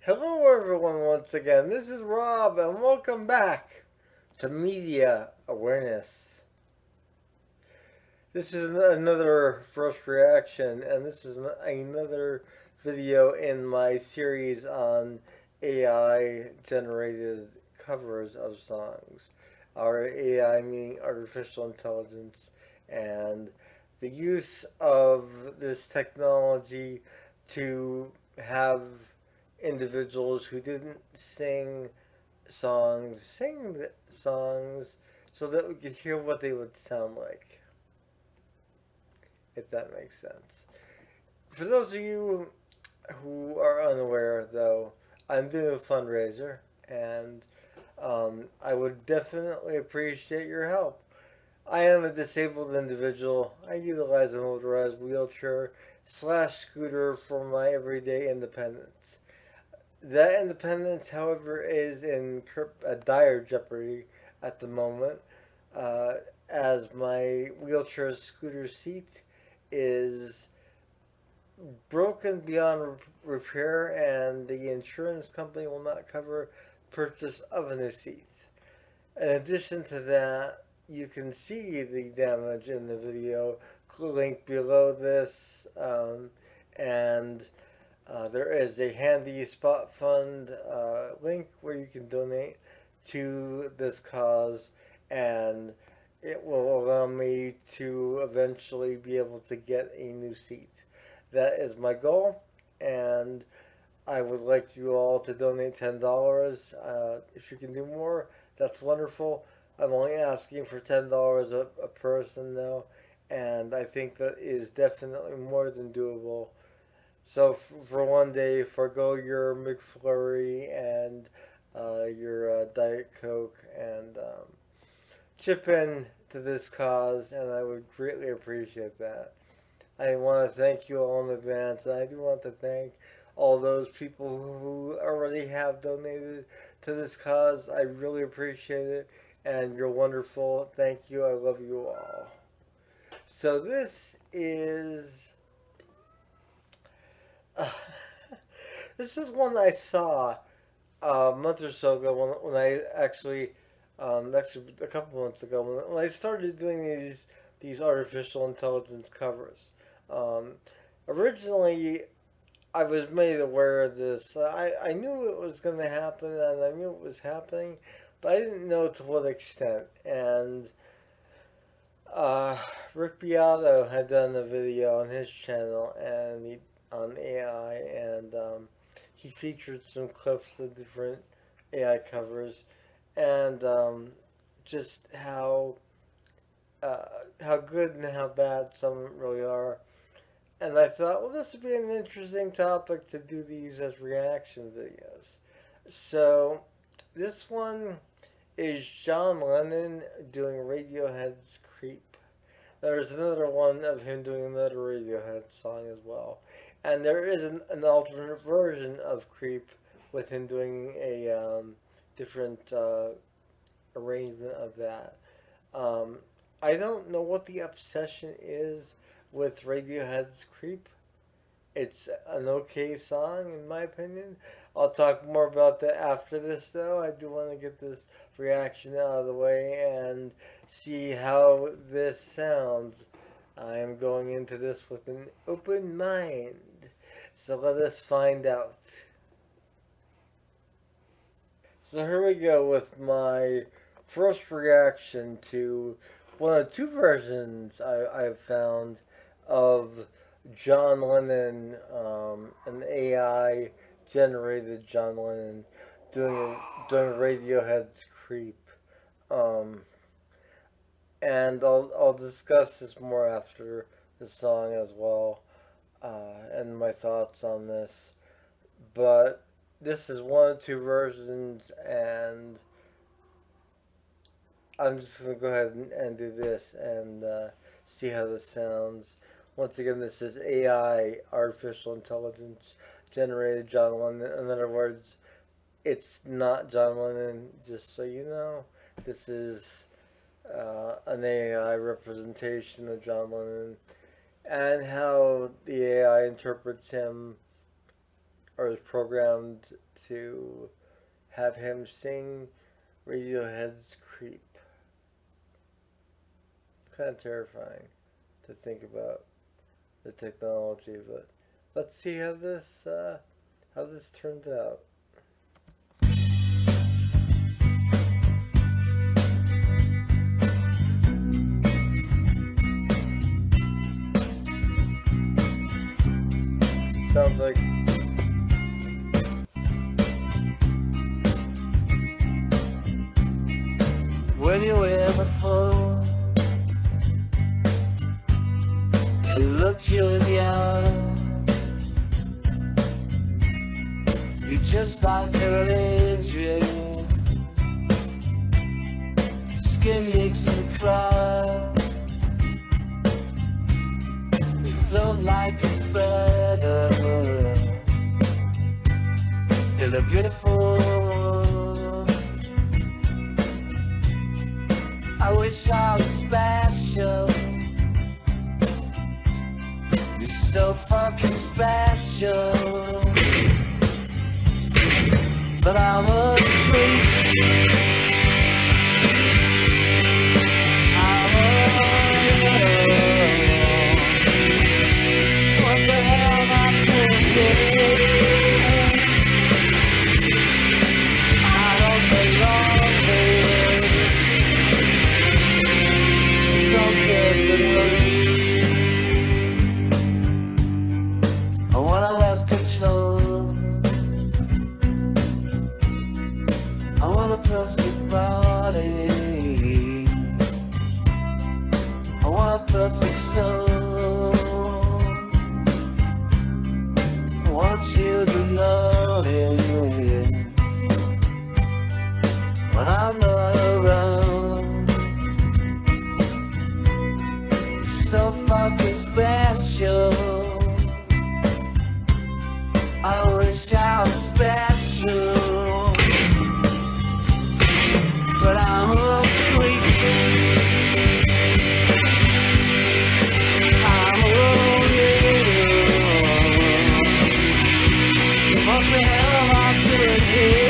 Hello, everyone, once again. This is Rob, and welcome back to Media Awareness. This is another first reaction, and this is another video in my series on AI generated covers of songs. Our AI meaning artificial intelligence, and the use of this technology to have individuals who didn't sing songs so that we could hear what they would sound like, if that makes sense. For those of you who are unaware, though, I'm doing a fundraiser, and I would definitely appreciate your help. I am a disabled individual. I utilize a motorized wheelchair slash scooter for my everyday independence. That independence, however, is in dire jeopardy at the moment, uh, as my wheelchair scooter seat is broken beyond repair, and the insurance company will not cover purchase of a new seat. In addition to that, you can see the damage in the video link below this, and there is a handy spot fund link where you can donate to this cause, and it will allow me to eventually be able to get a new seat. That is my goal, and I would like you all to donate $10. If you can do more, that's wonderful. I'm only asking for $10 a person now, and I think that is definitely more than doable. So for one day, forego your McFlurry and your Diet Coke, and chip in to this cause, and I would greatly appreciate that. I want to thank you all in advance. I do want to thank all those people who already have donated to this cause. I really appreciate it, and you're wonderful. Thank you. I love you all. So this is this is one I saw a month or so ago when I actually a couple months ago when I started doing these artificial intelligence covers. Um, Originally, I was made aware of this. I knew it was going to happen, and I knew it was happening, but I didn't know to what extent. And uh, Rick Beato had done a video on his channel on AI, and he featured some clips of different AI covers, and just uh, how good and how bad some really are. And I thought, well, this would be an interesting topic to do these as reaction videos. So this one is John Lennon doing Radiohead's Creep. There's another one of him doing another Radiohead song as well. And there is an alternate version of Creep with him doing a different arrangement of that. Um, I don't know what the obsession is with Radiohead's Creep. It's an okay song, in my opinion. I'll talk more about that after this, though. I do want to get this reaction out of the way and see how this sounds. I am going into this with an open mind. So let us find out. So here we go with my first reaction to one of two versions I've found of John Lennon, an AI generated John Lennon doing Radiohead's Creep. Um, and I'll discuss this more after the song as well, and my thoughts on this. But this is one of two versions, and I'm just gonna go ahead and do this and see how this sounds. Once again, this is AI, artificial intelligence generated John Lennon. In other words, it's not John Lennon. Just so you know, this is an AI representation of John Lennon, and how the AI interprets him or is programmed to have him sing Radiohead's Creep. Kind of terrifying to think about the technology, but let's see how this turns out. Sounds like when you were before, I looked you in the eye. You just like an angel. Skin aches and cry. You float like a feather in a beautiful world. I wish I was special. You're so fucking special. But I'm a creep. I'm a what the hell am I thinking? I don't belong here. It's okay for me. I wanna have control. I want a perfect body. I want a perfect soul. I want you to notice when I'm not around. You're so fucking special. I wish I was special. But I'm a freak. I'm a weirdo. What the hell am I doing here?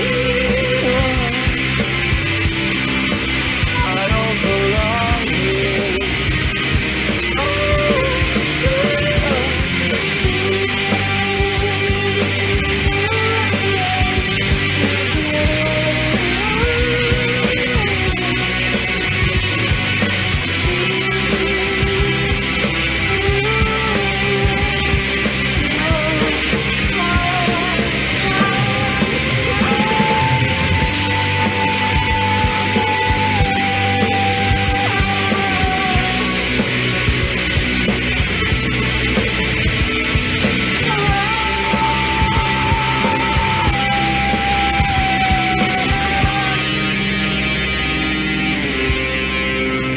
I don't belong here.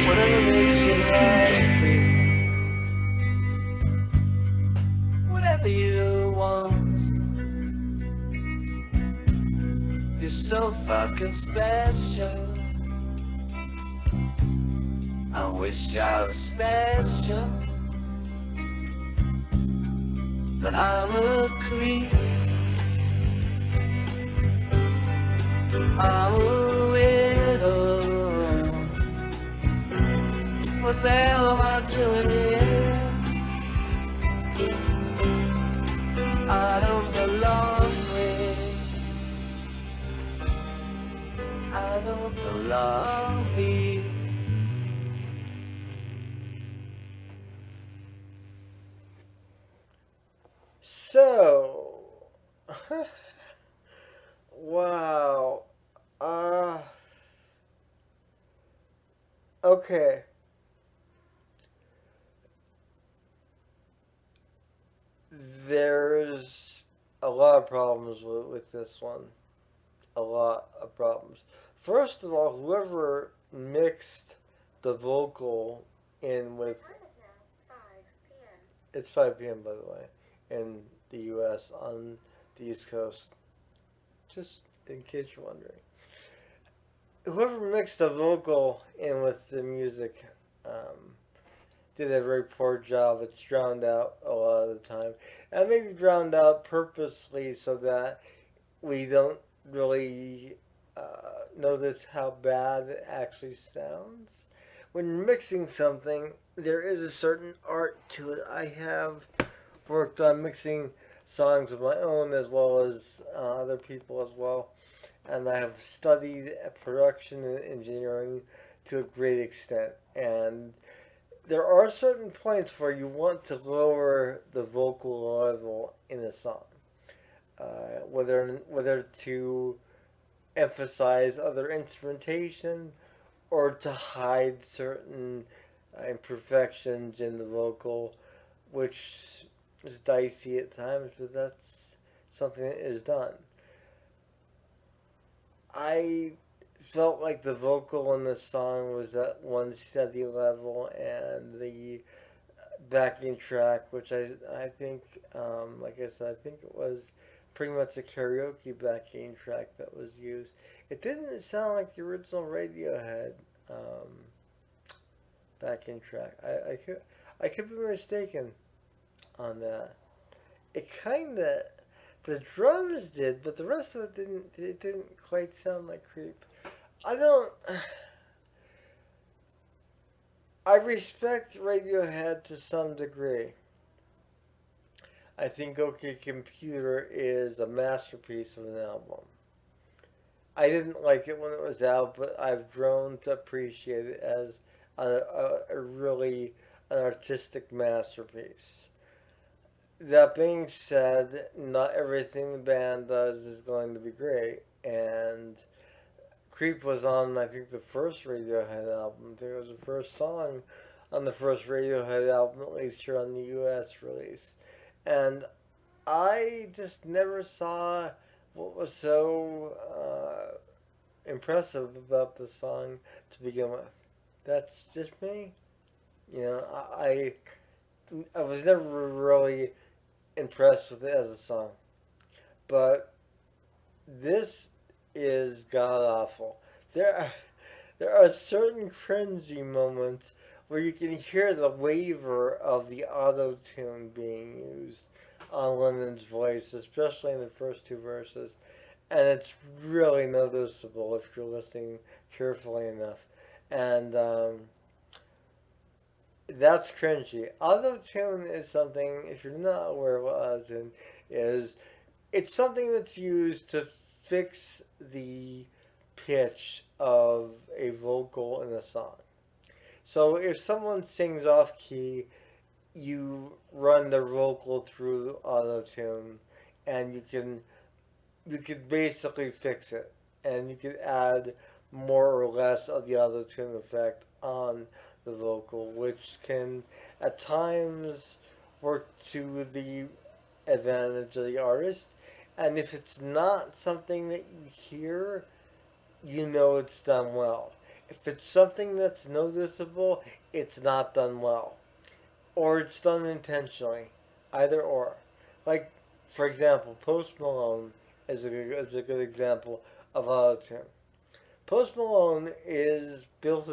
Whatever makes you happy, whatever you want. You're so fucking special. I wish I was special, but I'm a creep. I'm a widow. What the hell am I doing here? I don't belong here. I don't belong here. So. Wow. Okay. There's a lot of problems with this one. A lot of problems. First of all, whoever mixed the vocal in with. It's 5 p.m. by the way, in the U.S. on the East Coast. Just in case you're wondering. Whoever mixed the vocal in with the music did a very poor job. It's drowned out a lot of the time, and maybe drowned out purposely so that we don't really notice how bad it actually sounds. When you're mixing something, there is a certain art to it. I have worked on mixing songs of my own as well as other people as well, and I have studied production and engineering to a great extent. And there are certain points where you want to lower the vocal level in a song, whether to emphasize other instrumentation or to hide certain imperfections in the vocal, which is dicey at times, but that's something that is done. I felt like the vocal in the song was at one steady level, and the backing track, which I think, like I said, I think it was pretty much a karaoke backing track that was used. It didn't sound like the original Radiohead um, backing track. I could be mistaken on that. It kind of the drums did, but the rest of it didn't. It didn't quite sound like Creep. I don't. I respect Radiohead to some degree. I think OK Computer is a masterpiece of an album. I didn't like it when it was out, but I've grown to appreciate it as a really an artistic masterpiece. That being said, not everything the band does is going to be great, and Creep was on, I think, the first Radiohead album. I think it was the first song on the first Radiohead album, at least here on the US release. And I just never saw what was so impressive about the song to begin with. That's just me. You know, I was never really impressed with it as a song, but this is god awful. There are there are certain cringy moments where you can hear the waver of the auto tune being used on Lennon's voice, especially in the first two verses, and it's really noticeable if you're listening carefully enough. And that's cringy. Auto tune is something, if you're not aware of what auto tune is, it's something that's used to fix the pitch of a vocal in a song. So if someone sings off key, you run the vocal through auto tune, and you can basically fix it, and you can add more or less of the auto tune effect on the vocal, which can at times work to the advantage of the artist. And if it's not something that you hear, you know it's done well. If it's something that's noticeable, it's not done well. Or it's done intentionally. Either or. Like, for example, Post Malone is a good example of autotune. Post Malone is built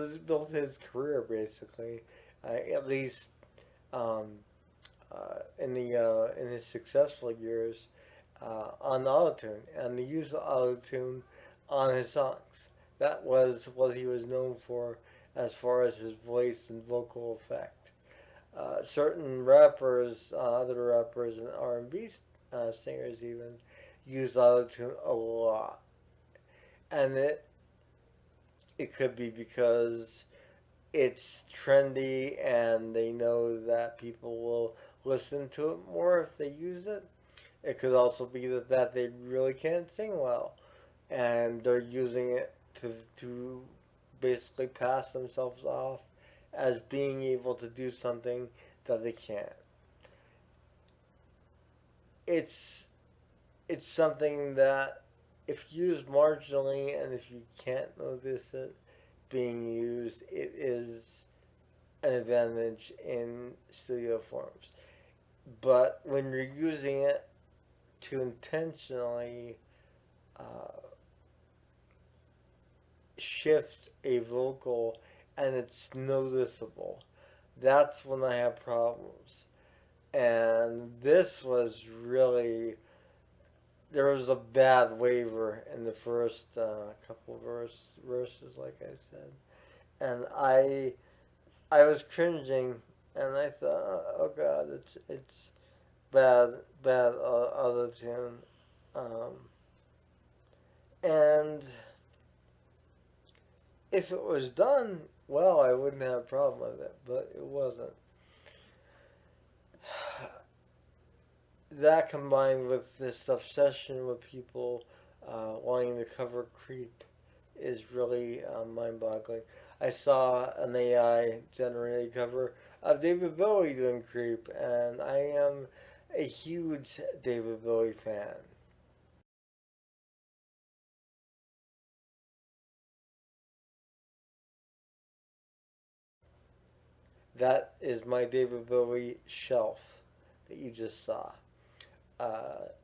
his career basically, at least um, in his successful years, on autotune and the use of autotune on his songs. That was what he was known for as far as his voice and vocal effect. Certain rappers, other rappers and R&B singers even use autotune a lot, and it could be because it's trendy and they know that people will listen to it more if they use it. It could also be that they really can't sing well and they're using it to basically pass themselves off as being able to do something that they can't. It's it's something that if used marginally and if you can't notice it being used, it is an advantage in studio forms. But when you're using it to intentionally uh, shift a vocal and it's noticeable, that's when I have problems. And this was really, there was a bad waiver in the first couple verses, like I said, and I was cringing, and I thought, oh god, it's bad auto tune, um, and if it was done well, I wouldn't have a problem with it, but it wasn't. That combined with this obsession with people wanting to cover Creep is really mind-boggling. I saw an AI generated cover of David Bowie doing Creep, and I am a huge David Bowie fan. That is my David Bowie shelf that you just saw.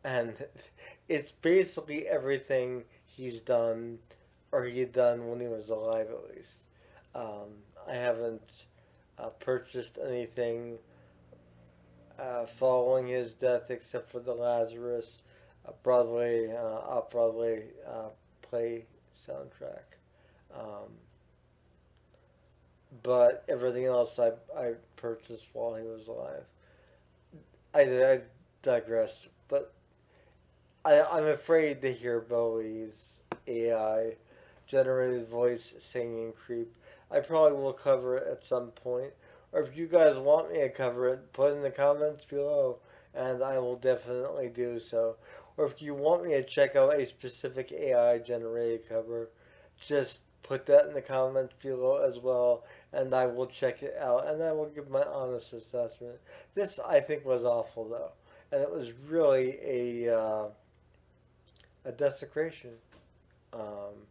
And it's basically everything he's done or he had done when he was alive, at least. I haven't purchased anything following his death except for the Lazarus Broadway, off Broadway play soundtrack. Um, but everything else I purchased while he was alive. I digress, but I'm afraid to hear Bowie's AI generated voice singing Creep. I probably will cover it at some point. Or if you guys want me to cover it, put in the comments below and I will definitely do so. Or if you want me to check out a specific AI generated cover, just put that in the comments below as well and I will check it out and I will give my honest assessment. This I think was awful though. And it was really a desecration. Um,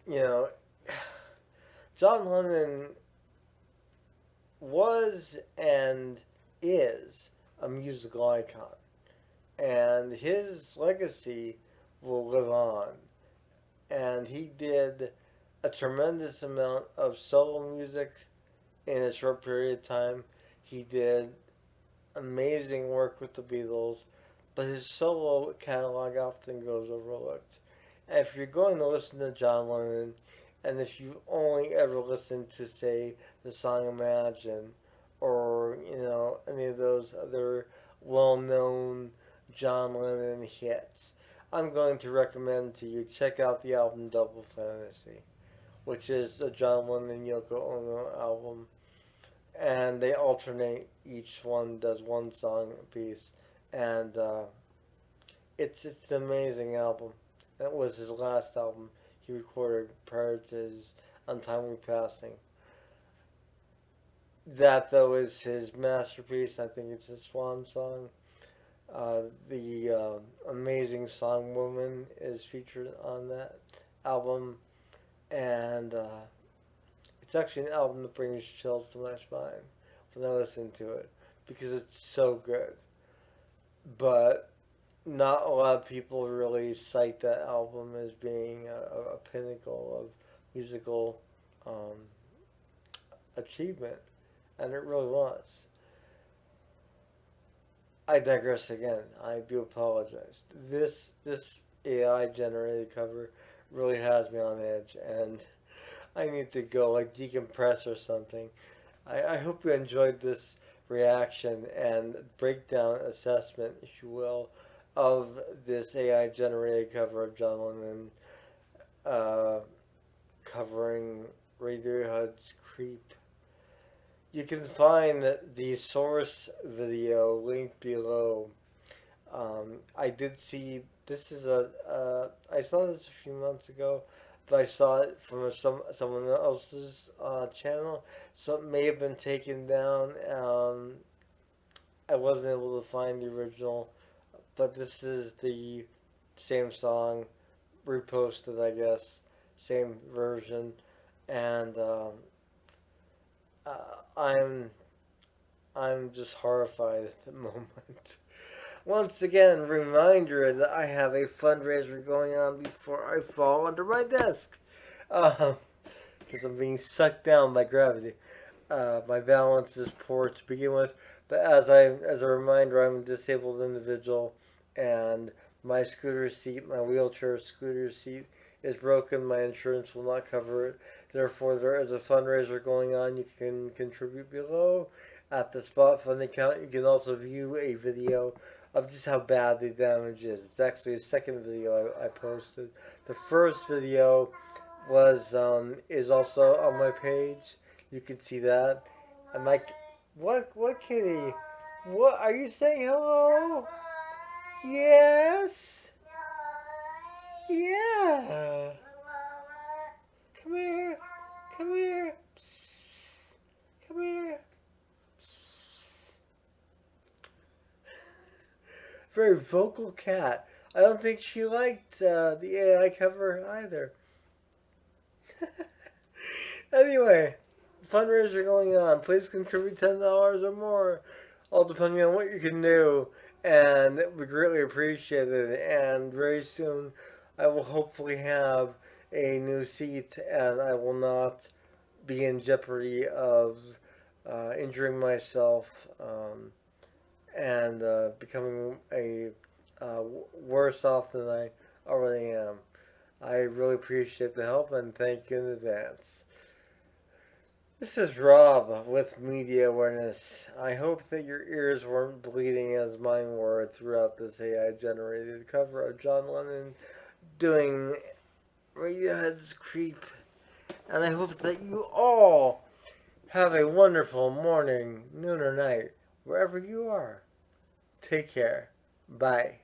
you know, John Lennon was and is a musical icon, and his legacy will live on. And he did a tremendous amount of solo music in a short period of time. He did amazing work with the Beatles, but his solo catalog often goes overlooked. And if you're going to listen to John Lennon, and if you only ever listen to, say, the song Imagine, or, any of those other well known John Lennon hits, I'm going to recommend to you check out the album Double Fantasy, which is a John Lennon Yoko Ono album and they alternate. Each one does one song a piece, and it's an amazing album. That was his last album he recorded prior to his untimely passing. That though is his masterpiece. I think it's his swan song. The amazing song "Woman" is featured on that album, and it's actually an album that brings chills to my spine when I listen to it because it's so good. But not a lot of people really cite that album as being a pinnacle of musical um, achievement, and it really was. I digress again. I do apologize. This AI generated cover really has me on edge, and I need to go like decompress or something. I hope you enjoyed this reaction and breakdown assessment, if you will, of this AI generated cover of John Lennon uh, covering Radiohead's Creep. You can find the source video linked below. I did see this is I saw this a few months ago, but I saw it from someone else's channel, so it may have been taken down. I wasn't able to find the original, but this is the same song reposted, I guess, same version, and I'm just horrified at the moment. Once again, reminder that I have a fundraiser going on before I fall under my desk. Uh, because I'm being sucked down by gravity. My balance is poor to begin with, but as a reminder, I'm a disabled individual, and my scooter seat, my wheelchair scooter seat, is broken. My insurance will not cover it. Therefore, there is a fundraiser going on. You can contribute below at the spot fund account. You can also view a video of just how bad the damage is. It's actually a second video I posted. The first video was is also on my page. You can see that. I'm like, what kitty? What are you saying? Hello? Yes. Yeah. Come here. Come here. Come here. Very vocal cat. I don't think she liked the AI cover either. Anyway, fundraiser going on. Please contribute $10 or more, all depending on what you can do, and we greatly appreciate it. And very soon, I will hopefully have a new seat, and I will not be in jeopardy of injuring myself and becoming a worse off than I already am. I really appreciate the help and thank you in advance. This is Rob with Media Awareness. I hope that your ears weren't bleeding as mine were throughout this AI generated cover of John Lennon doing Radiohead's Creep. And I hope that you all have a wonderful morning, noon, or night, wherever you are. Take care. Bye.